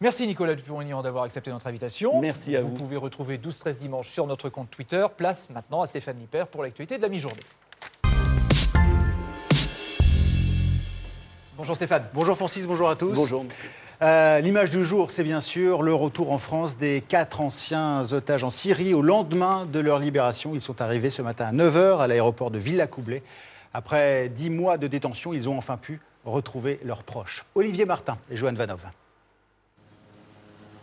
Merci Nicolas Dupont-Aignan d'avoir accepté notre invitation. Merci à vous. Vous pouvez retrouver 12-13 dimanche sur notre compte Twitter. Place maintenant à Stéphane Lippert pour l'actualité de la mi-journée. Bonjour Stéphane. Bonjour Francis, bonjour à tous. Bonjour. L'image du jour, c'est bien sûr le retour en France des 4 anciens otages en Syrie au lendemain de leur libération. Ils sont arrivés ce matin à 9 h à l'aéroport de Villacoublay. Après 10 mois de détention, ils ont enfin pu retrouver leurs proches. Olivier Martin et Joanne Vanov.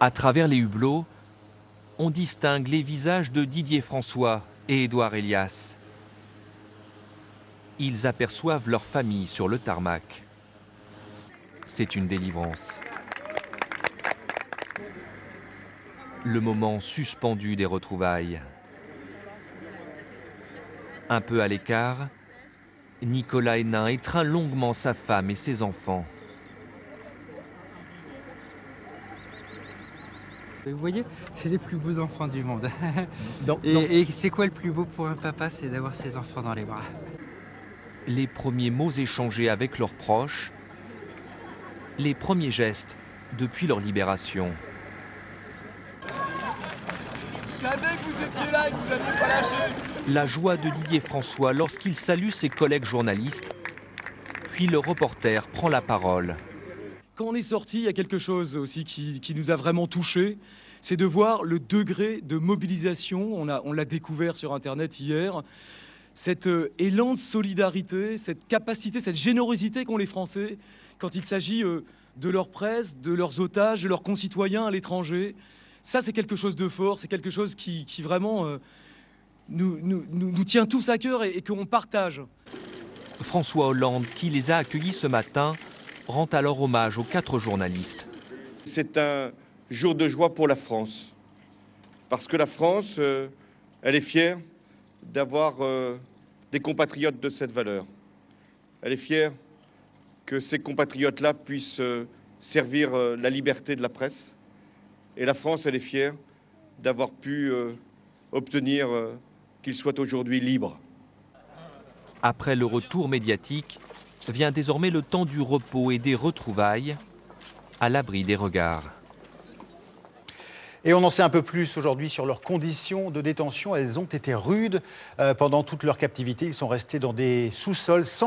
À travers les hublots, on distingue les visages de Didier François et Édouard Elias. Ils aperçoivent leur famille sur le tarmac. C'est une délivrance. Le moment suspendu des retrouvailles. Un peu à l'écart, Nicolas Hénin étreint longuement sa femme et ses enfants. Vous voyez, c'est les plus beaux enfants du monde. Et c'est quoi le plus beau pour un papa? C'est d'avoir ses enfants dans les bras. Les premiers mots échangés avec leurs proches, les premiers gestes depuis leur libération. Je savais que vous étiez là et que vous n'aviez pas lâché. La joie de Didier François lorsqu'il salue ses collègues journalistes, puis le reporter prend la parole. Quand on est sorti, il y a quelque chose aussi qui nous a vraiment touchés, c'est de voir le degré de mobilisation. On l'a découvert sur Internet hier. Cet élan de solidarité, cette capacité, cette générosité qu'ont les Français quand il s'agit de leur presse, de leurs otages, de leurs concitoyens à l'étranger. Ça, c'est quelque chose de fort, c'est quelque chose qui vraiment nous tient tous à cœur et qu'on partage. François Hollande, qui les a accueillis ce matin, rend alors hommage aux 4 journalistes. C'est un jour de joie pour la France, parce que la France, elle est fière d'avoir des compatriotes de cette valeur. Elle est fière que ces compatriotes-là puissent servir la liberté de la presse. Et la France, elle est fière d'avoir pu obtenir qu'ils soient aujourd'hui libres. Après le retour médiatique, vient désormais le temps du repos et des retrouvailles, à l'abri des regards. Et on en sait un peu plus aujourd'hui sur leurs conditions de détention. Elles ont été rudes pendant toute leur captivité. Ils sont restés dans des sous-sols sans